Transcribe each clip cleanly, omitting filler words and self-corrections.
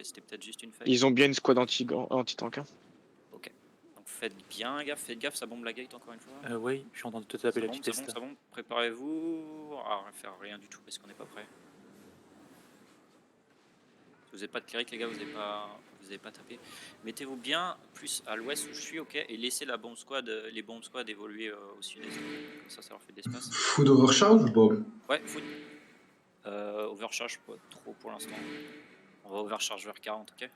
c'était peut-être juste une faille. Ils ont bien une squad anti-tank. Hein. Ok. Donc faites gaffe, ça bombe la gate encore une fois. Oui, je suis en train de te taper la vitesse. Ça bombe. Préparez-vous à faire rien du tout parce qu'on n'est pas prêt. Vous n'avez pas de cleric les gars, vous n'avez pas tapé. Mettez-vous bien plus à l'ouest où je suis, ok, et laissez la bombe squad, les bombes squad évoluer au sud-est. Comme ça leur fait de l'espace. Food overcharge ou pas? Ouais, food. Overcharge pas trop pour l'instant. On va overcharge vers 40, ok.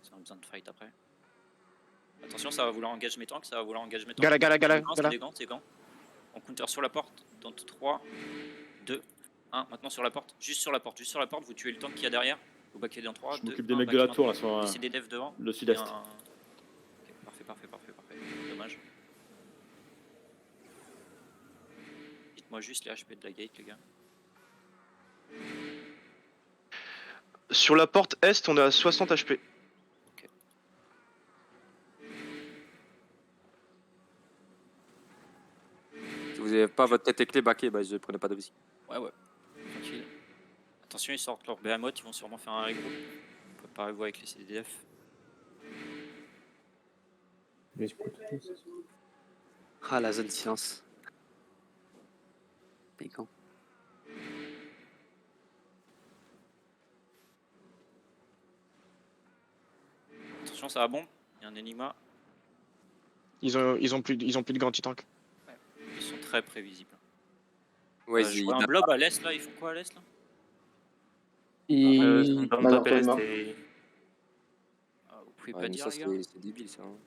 Ça a besoin de fight après. Attention, ça va vouloir engage mes tanks, Gala. C'est gants. On counter sur la porte dans 3, 2, 1. Maintenant sur la porte, juste sur la porte, vous tuez le tank qu'il y a derrière. Vous backez dans 3, 2, 1. Je m'occupe des mecs de la tour là sur Laissez des devs devant. le sud-est. Okay, parfait. Dommage. Dites-moi juste les HP de la gate, les gars. Sur la porte est, on est à 60 HP. Ok. Si vous n'avez pas votre tête et clé backé, bah je prenais pas de visite. Ouais. Tranquille. Attention, ils sortent leur behemoth, ils vont sûrement faire un regroup. Préparez-vous avec les CDF. Ah, la zone silence. Piquant. Attention, ça va bombe. Il y a un Enigma. Ils ont plus de gants anti-tank. Ouais. Ils sont très prévisibles. Ouais, je vois un blob à l'est là, ils font quoi à l'est là? Ils sont dans le top est et... Vous pouvez pas dire ça, les gars? c'est débile ça. Hein.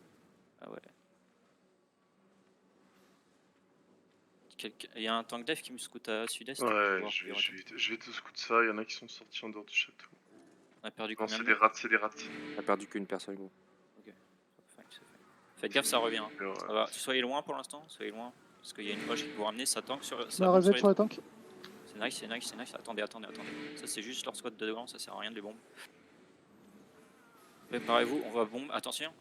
Ah ouais. Il y a un tank def qui me scoute à sud-est. Ouais, je vais te scout ça, il y en a qui sont sortis en dehors du château. On a perdu Non, combien? c'est des rats. On a perdu qu'une personne gros. Ok. Faites gaffe, ça revient. Ouais. Ça va. Soyez loin pour l'instant, parce qu'il y a une poche qui vous ramener, ça tank sur... Ça reset sur les tanks. C'est nice. Attendez. Ça c'est juste leur squad de devant, ça sert à rien de les bomber. Préparez-vous, on va bomber. Attention.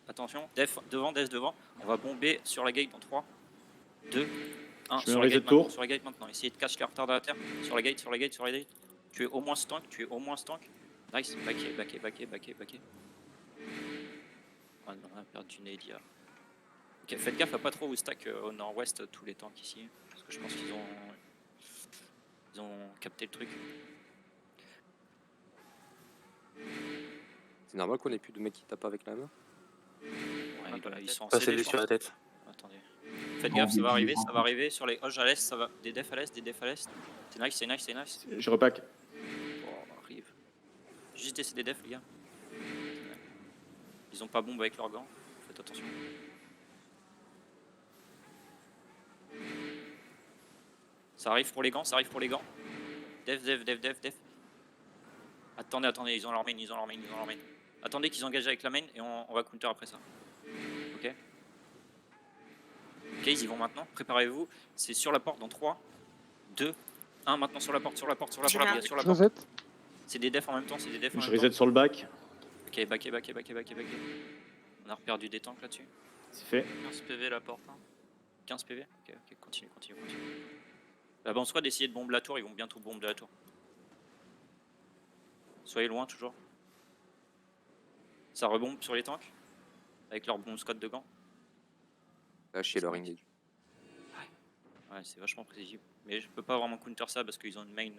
Def devant. On va bomber sur la gate dans 3, 2, 1. Sur la gate maintenant. Essayez de cacher les retardataires. Sur la gate. Tu es au moins ce tank. Nice. Backé. On a perdu Nadia. Ok, faites gaffe à pas trop vous stack au nord-ouest tous les tanks ici. Parce que je pense qu'ils ont capté le truc. C'est normal qu'on ait plus de mecs qui tapent avec la main. Ouais, ils sont en Passez CD, les sur la tête. Attendez. Faites gaffe, ça va arriver sur les hoges à l'est, ça va. Des defs à l'est. C'est nice. Je repack. On arrive. Juste des defs les gars. Ils ont pas bombe avec leurs gants, faites attention. Ça arrive pour les gants. Def. Attendez, ils ont leur main. Attendez qu'ils engagent avec la main et on va counter après ça. Ok, ils y vont maintenant. Préparez-vous. C'est sur la porte dans 3, 2, 1. Maintenant sur la porte. C'est des defs en même temps. Je reset sur le back. Ok, backé. On a reperdu des tanks là-dessus. C'est fait. 15 PV la porte. 15 PV. Ok, continue. La bombe squad, essayez de bomber la tour. Ils vont bientôt bomber la tour. Soyez loin toujours. Ça rebombe sur les tanks. Avec leur bombe squad de gants. Lâchez leur ring. Ouais, c'est vachement prévisible. Mais je peux pas vraiment counter ça parce qu'ils ont une main.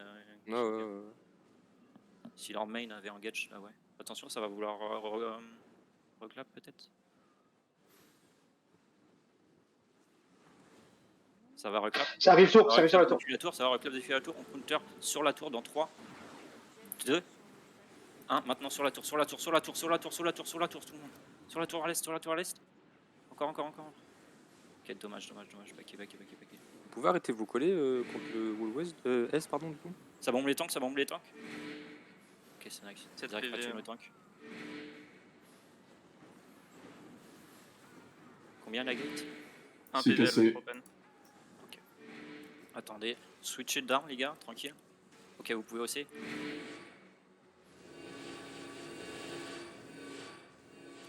Si leur main avait engage, là ouais. Attention, ça va vouloir reclap peut-être. Ça va reclap. Ça arrive sur la tour. Ça va reclap depuis la tour. On counter sur la tour dans 3, 2, 1. Maintenant sur la tour, tout le monde. Sur la tour à l'est. Encore. Ok, dommage. Backé. Vous pouvez arrêter de vous coller contre le wall west, est pardon du coup. Ça bombe les tanks. Ok, c'est nice. C'est direct pas tuer le tank. Combien la gate? 1 C'est PV cassé. propane. Ok. Attendez, switchez d'armes les gars, tranquille. Ok, vous pouvez aussi.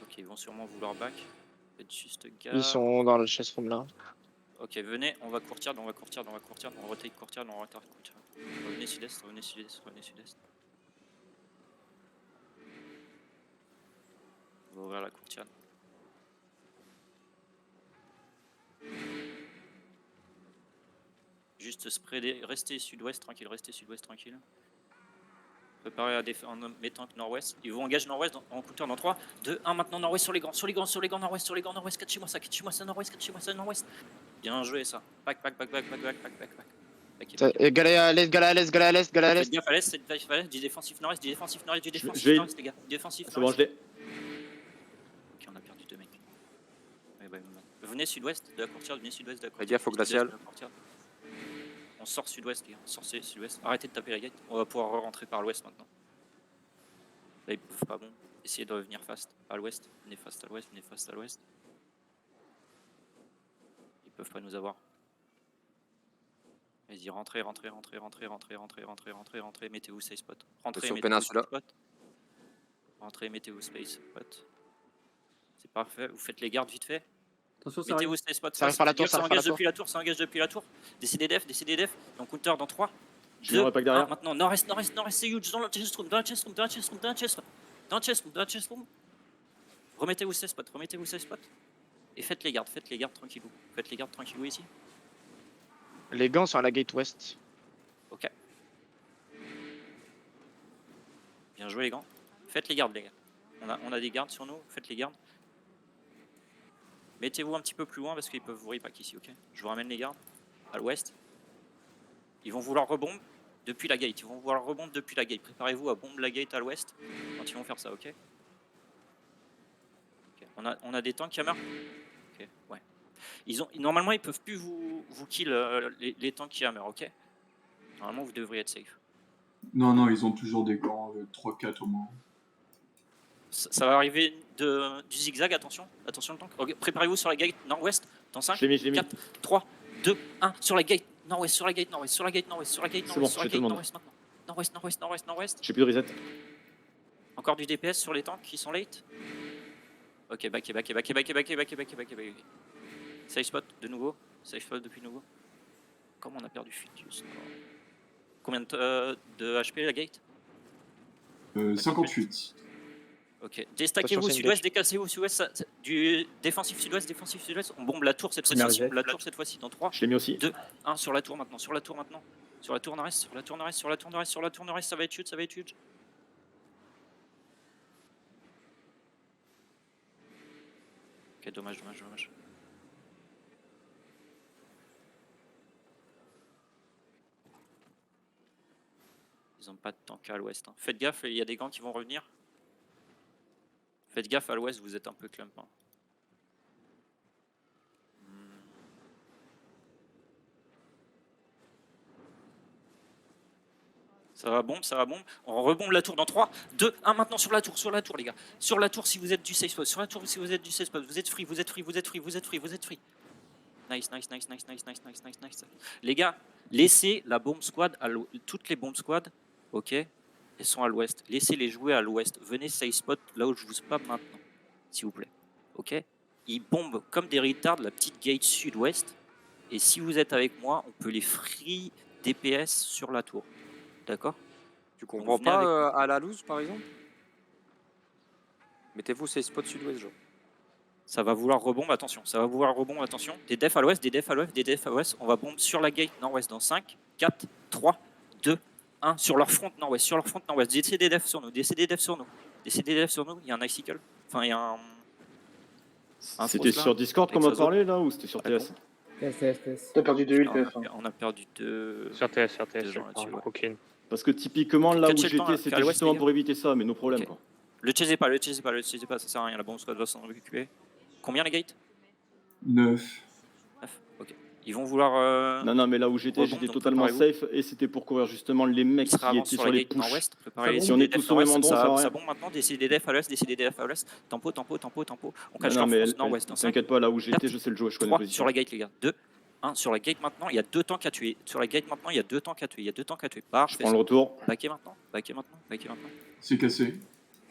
Ok, ils vont sûrement vouloir back. Faites juste gaffe. Ils sont dans le chest room là. Ok, venez, on va courtir, on retake courtir. Revenez sud-est. ouvrir la courtiane. Juste spreader, rester sud-ouest tranquille, rester sud-ouest tranquille. Préparez à défendre en mettant nord-ouest. Ils vont engager nord-ouest en counter dans 3, 2, 1. Maintenant nord-ouest sur les grands, nord-ouest, nord-ouest, catchez-moi ça, nord-ouest, nord-ouest. Bien joué ça. Back. Galet à l'est, galet à l'est, galet à l'est, galet à Faites l'est. gaffe à l'est, faites gaffe, du défensif nord-est, les gars. Défensif C'est bon, je l'ai. Ok, on a perdu 2 mecs. Ouais. Venez sud-ouest de la courtière, venez sudouest de la Faites gaffe au courtière. glacial. On sort sud-ouest, les gars, on sort sud-ouest. Arrêtez de taper la gate, on va pouvoir rentrer par l'ouest maintenant. Là, ils peuvent pas, bon. Essayez de revenir fast à l'ouest. Venez fast à l'ouest. Ils peuvent pas nous avoir. Vas-y, rentrez. Mettez-vous safe spot. Rentrez, Sur mettez-vous Peninsula. safe spot. Rentrez, mettez-vous space spot. C'est parfait. Vous faites les gardes vite fait. Attention, ça Mettez-vous arrive. safe spot. Ça arrive par la tour, Ça ça arrive par la engage tour. depuis la tour. Décidez def. Et on counter dans 3. Je viens repack derrière. Maintenant, nord-est, c'est huge. Dans la chest room. Remettez-vous safe spot. Et faites les gardes tranquillou. Ici. Les gants sont à la gate ouest. Ok. Bien joué les gants. Faites les gardes les gars. On a des gardes sur nous, faites les gardes. Mettez-vous un petit peu plus loin parce qu'ils peuvent vous repack ici, ok. Je vous ramène les gardes à l'ouest. Ils vont vouloir rebomber depuis la gate. Préparez-vous à bomber la gate à l'ouest quand ils vont faire ça, ok. On a des tanks Hammer. Ok, ouais. Normalement ils peuvent plus vous kill les tanks Hammer, ok. Normalement vous devriez être safe. Non, ils ont toujours des gants, 3-4 au moins. Ça va arriver du zigzag, attention le tank. Okay, préparez-vous sur la gate nord-ouest dans 5, Je l'ai mis. 4, 3, 2, 1, sur la gate nord-ouest, C'est bon, j'ai tout le monde. nord-ouest. J'ai plus de reset. Encore du DPS sur les tanks qui sont late. Ok, back. Safe spot de nouveau. Depuis nouveau. Comment on a perdu Fitius? Combien de HP la gate? 58. Ok, déstackez-vous sud-ouest, décassez-vous sud-ouest, du défensif sud-ouest, on bombe la tour cette fois-ci, dans 3, Je l'ai mis aussi. 2, 1, sur la tour maintenant, sur la tour nord-est, ça va être huge. Ok, dommage. Ils ont pas de tank à l'ouest, hein. Faites gaffe, il y a des gants qui vont revenir. Faites gaffe à l'ouest, vous êtes un peu clump. Hein. Ça va bombe. On rebombe la tour dans 3, 2, 1 maintenant sur la tour les gars. Sur la tour si vous êtes du safe spot, vous êtes free. Nice. Les gars, laissez la bombe squad, toutes les bombes squad, ok, elles sont à l'ouest. Laissez-les jouer à l'ouest. Venez safe spot là où je vous spam maintenant. S'il vous plaît, ok. Ils bombent comme des retards la petite gate sud-ouest. Et si vous êtes avec moi, on peut les free DPS sur la tour. D'accord? Tu comprends pas à la loose par exemple? Mettez-vous ces spots sud-ouest, genre. Ça va vouloir rebombe, attention. Des defs à l'ouest, On va bombe sur la gate nord-ouest dans 5, 4, 3, 2, 1. Sur leur front nord-ouest, Décidez des defs sur nous. Il y a un icicle. Enfin, il y a un C'était frost, sur là. Discord qu'on m'a parlé là ou c'était sur TS? T'as perdu 2 ults PF. On a perdu 2. Sur TS, Deux gens là-dessus, ouais. ok. Parce que typiquement là où Catchez le temps, j'étais à c'était l'ouest, justement les gars. pour éviter ça, mais nos problèmes Ok. quoi. Le chasez pas, ça sert à rien. La bombe squad va s'en occuper. Combien les gates? 9. 9. Ok. Ils vont vouloir. Non, mais là où j'étais donc totalement préparez-vous. safe et c'était pour couvrir justement les mecs Il sera qui avant étaient sur sur la les gate pushs. nord-ouest. Préparez Si on est tous au même endroit, ça sert à rien. Ça bombe maintenant. Décidez des defs à l'ouest. Tempo. On cache Non, leur mais force nord-ouest. t'inquiète pas, là où j'étais, je sais le jouer, je connais la 3 sur position. la gate, les gars. 2, 1 sur la gate maintenant. Il y a 2 tanks à tuer. Je prends le retour. Backez maintenant. C'est cassé.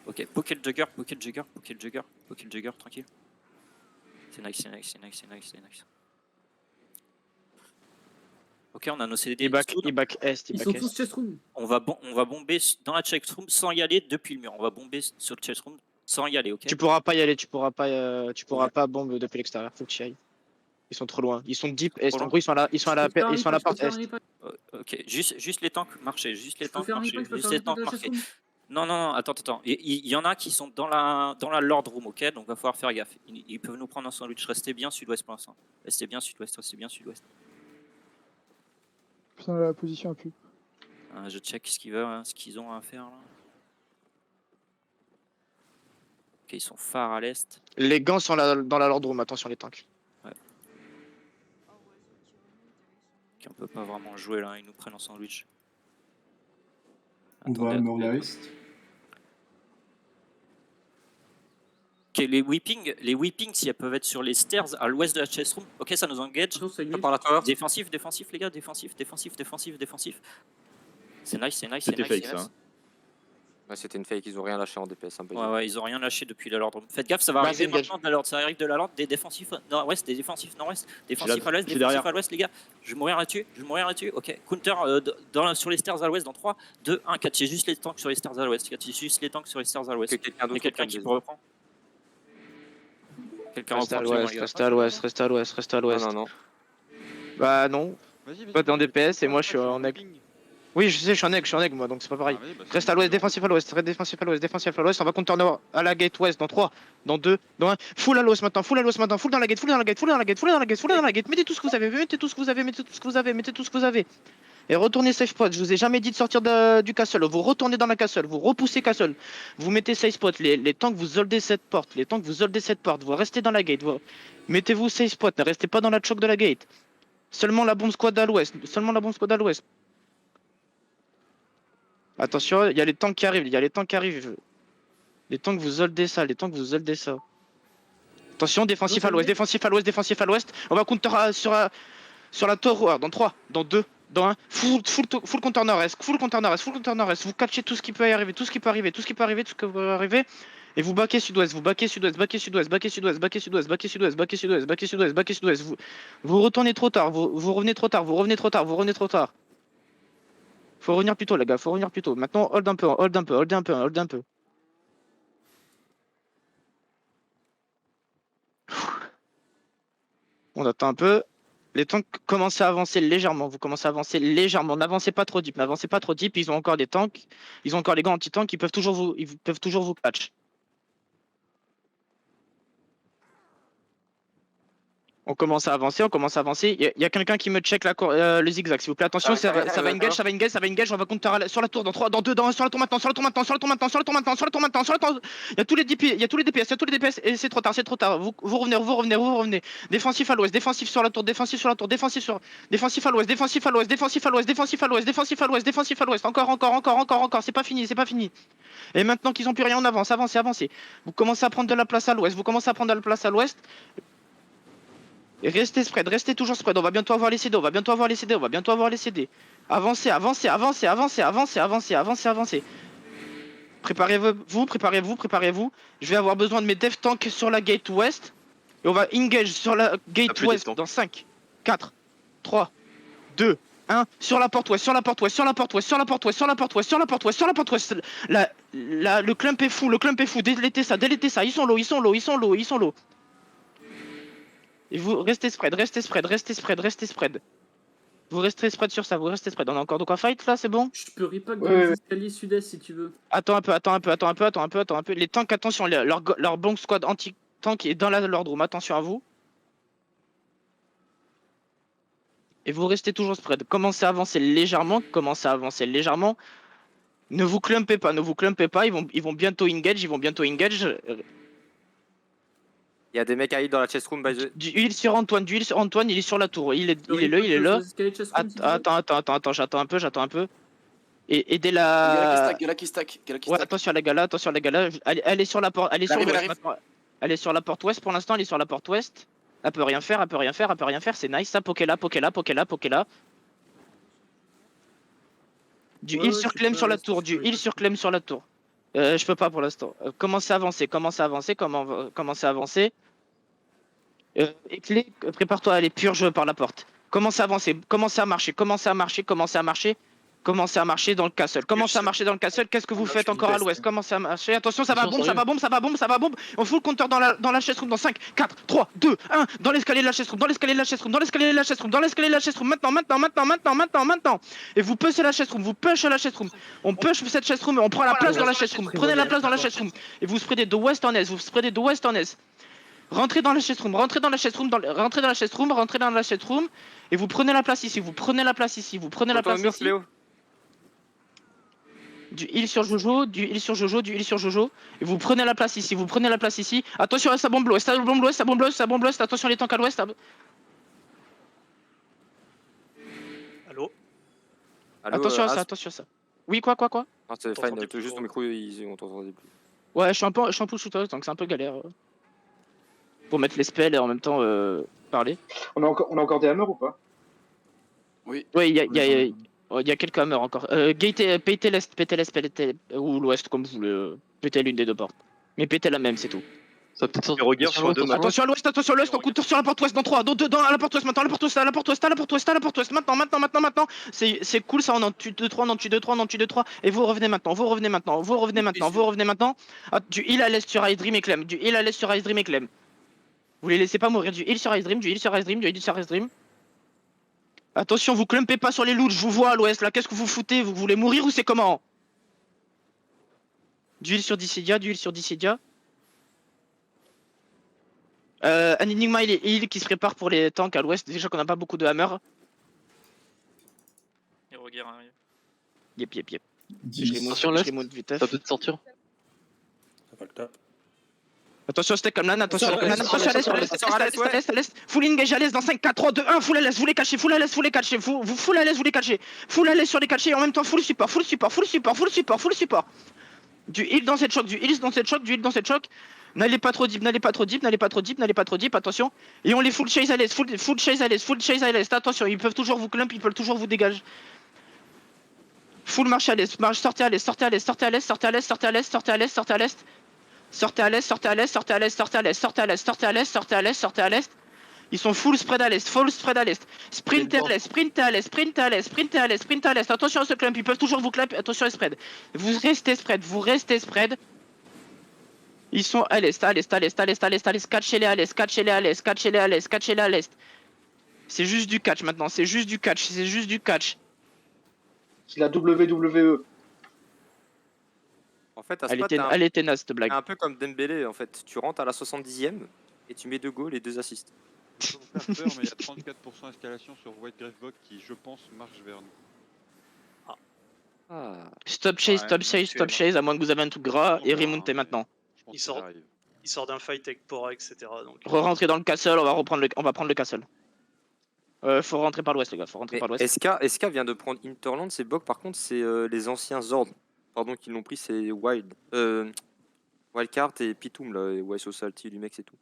Ok, poké le jugger, tranquille. C'est nice. Ok, on a nos CDD. Il back est, Ils sont tous chest room. On va bomber dans la checkroom sans y aller depuis le mur. On va bomber sur le checkroom Sans y aller, ok? Tu pourras pas y aller, tu pourras pas bombe depuis l'extérieur, faut que tu y ailles. Ils sont trop loin, ils sont deep est, en gros ils sont à la porte est. Ok, juste les tanks marcher, juste les tanks marcher, je peux juste faire les un tanks replay de la marcher. chatroom. Non, attends. Il y en a qui sont dans la Lord Room, ok? Donc va falloir faire gaffe. Ils peuvent nous prendre un sandwich. Restez bien sud-ouest pour l'instant. Restez bien sud-ouest. Putain, la position a pu. Je check ce qu'ils ont à faire là. Ok, ils sont phares à l'est. Les gants sont dans la Lord Room, attention les tanks. Ouais. Ok, on peut pas vraiment jouer là, ils nous prennent en sandwich. On va à nord-est. Ok, les whippings, si elles peuvent être sur les stairs à l'ouest de la chest room. Ok, ça nous engage. Par la tower. Défensif, les gars, défensif. C'est nice. C'était fake ça. Ouais, c'était une fake, ils ont rien lâché en DPS. Un peu Ouais, ils ont rien lâché depuis la Lord Room. Faites gaffe, ça va arriver maintenant de la Lord. Ça arrive de la Lord, des défensifs nord-ouest, des défensifs nord-ouest, défensifs à l'ouest, défensifs à l'ouest, les gars. Je vais mourir là-dessus. Ok, counter sur les stairs à l'ouest dans 3, 2, 1. Catchez juste les tanks sur les stairs à l'ouest. Et quelqu'un qui peut reprendre. Quelqu'un Reste à reprend. l'ouest, reste à l'ouest. Non. Bah non. Vas-y. Toi t'es en DPS et moi je suis en egg. Oui, je sais, je suis en egg moi, donc c'est pas pareil. Reste à l'ouest, défensif à l'ouest, on va contourner à la gate ouest dans 3, dans 2, dans 1. Full à l'ouest maintenant, full dans la gate, mettez tout ce que vous avez. Et retournez safe spot, je vous ai jamais dit de sortir du castle, vous retournez dans la castle, vous repoussez castle, vous mettez safe spot, les tanks vous holdez cette porte, vous restez dans la gate, mettez-vous safe spot, ne restez pas dans la choke de la gate. Seulement la bombe squad à l'ouest, Attention, il y a les tanks qui arrivent, Les tanks vous holdez ça, Attention, défensif à l'ouest. On va counter sur la tower dans 3, dans 2, dans 1. Full counter nord-est. Vous catchez tout ce qui peut arriver. Et vous backez sud-ouest. Vous retournez trop tard, vous revenez trop tard. Faut revenir plus tôt, les gars, Maintenant, hold un peu. On attend un peu. Les tanks commencent à avancer légèrement. N'avancez pas trop deep. Ils ont encore des tanks. Ils ont encore les gants anti-tanks. Ils peuvent toujours vous catch. On commence à avancer. Il y a quelqu'un qui me check le zigzag, s'il vous plaît. Attention, ça va engage. On va compter sur la tour dans 3, dans 2, dans 1, sur la tour maintenant. Il y a tous les DPS, et c'est trop tard. Vous revenez. Défensif à l'ouest, défensif sur la tour, défensif à l'ouest. Encore. C'est pas fini. Et maintenant qu'ils ont plus rien, on avance. Avancez. Vous commencez à prendre de la place à l'ouest. Restez spread, restez toujours spread, on va bientôt avoir les CD, Avancez. Préparez-vous. Je vais avoir besoin de mes dev tanks sur la gate ouest. Et on va engage sur la gate ouest dans 5, 4, 3, 2, 1. Sur la porte ouest. Le clump est fou, délétez ça. Ils sont low. Et vous restez spread. Vous resterez spread sur ça, On a encore de quoi fight là, c'est bon? Je peux repack dans les escaliers sud-est si tu veux. Attends un peu. Les tanks, attention, leur bomb squad anti-tank est dans la Lord Room, attention à vous. Et vous restez toujours spread. Commencez à avancer légèrement. Ne vous clumpez pas. Ils vont bientôt engage. Il y a des mecs à hit dans la chest room. Du heal sur Antoine, il est sur la tour. Il est là. Attends, j'attends un peu. Et aidez la. Gala qui stack. Ouais, attention les gars. Elle est sur la porte. Elle est sur la porte ouest pour l'instant. Elle peut rien faire. C'est nice. Ça, poké là. Du heal sur Clem sur la tour. Je peux pas pour l'instant. Commencez à avancer. Éclé, prépare-toi à aller purge par la porte. Commencez à avancer, commencez à marcher. Commencez à marcher dans le castle. Commencez à marcher dans le castle. Qu'est-ce que vous faites encore à l'ouest? Commencez à marcher. Attention, ça va bombe, ça va bombe, ça va bombe, ça va bombe. On fout le compteur dans la chest room dans 5, 4, 3, 2, 1. Dans l'escalier de la chest room, dans l'escalier de la chest room, dans l'escalier de la chest room, dans l'escalier de la chest room. Maintenant. Et vous pushez la chest room, vous pushez la chest room. On push cette chest room et on prend la place dans la chest room. Prenez la place dans la chest room. Et vous spreadez de ouest en est, vous spreadez de ouest en est. Rentrez dans la chest room, rentrez dans la chest room, rentrez dans la chest room, rentrez dans la chest room. Et vous prenez la place ici, vous prenez la place ici, vous prenez la place ici. Du heal sur Jojo, du heal sur Jojo, du heal sur Jojo. Et vous prenez la place ici, vous prenez la place ici. Attention à sa bombe l'ouest, sa bombe l'ouest, sa bombe l'ouest, sa bombe l'ouest. Attention les tanks à l'ouest. Allô? Attention à ça, attention à ça. Oui, quoi? Ah, c'est fine, juste ton micro, on t'entendait plus. Ouais, je suis un peu shooter, donc c'est un peu galère. Pour mettre les spells et en même temps parler. On a encore des hammers ou pas? Oui, il y a quelques hammers encore. Pétez l'est, ou l'ouest, comme vous voulez. Pétez l'une des deux portes. Mais pétez la même, c'est tout. Ça va peut-être sortir Roger sur 2 matchs. Attention à l'ouest, on compte sur la porte ouest dans 3, à la porte ouest maintenant, à la porte ouest, maintenant. C'est cool ça, on en tue 2-3, on en tue 2-3, et vous revenez maintenant. Ah, du heal à l'est sur Ice Dream et Clem, Vous les laissez pas mourir, du heal sur Ice Dream, Attention, vous clumpez pas sur les loots, je vous vois à l'ouest là, qu'est-ce que vous foutez? Vous voulez mourir ou c'est comment? Du heal sur Dissidia. Un Enigma heal qui se prépare pour les tanks à l'ouest, déjà qu'on a pas beaucoup de hammer. Et regarde, hein. Yep. Attention l'est, ça peut peut-être sortir. Ça va le top. Attention, c'était comme là, attention à l'est, full engage à l'est dans 5, 4, 3, 2, 1, full à l'est, vous les cachez, full à l'est, full à l'est sur les cachets, et en même temps full support. Du heal dans cette choc, N'allez pas trop deep, attention. Et on les full chase à l'est, attention, ils peuvent toujours vous clump, ils peuvent toujours vous dégager. Full marche à l'est, sortez à l'est. Ils sont full spread à l'est, Sprintez à l'est. Attention à ce clump, ils peuvent toujours vous clap, attention à spread. Vous restez spread. Ils sont à l'est. Catchez-les à l'est. C'est juste du catch maintenant, c'est juste du catch. C'est la WWE. En fait, à ce Elle est tenace cette blague. un peu comme Dembélé, en fait. Tu rentres à la 70e et tu mets 2 goals et 2 assists. Je peux vous faire peur, mais il y a 34% escalation sur White Gravebog qui, je pense, marche vers nous. Stop chase, à moins que vous avez un truc gras, et remontez maintenant. Il sort d'un fight avec Pora, etc. Donc... Re-rentrez dans le castle, on va prendre le castle. Faut rentrer par l'ouest les gars, SK vient de prendre Hinterland, c'est Bog par contre c'est les anciens Zord. Pardon qui l'ont pris, c'est Wildcard et Pitoum là, et Society, Lumex et tout.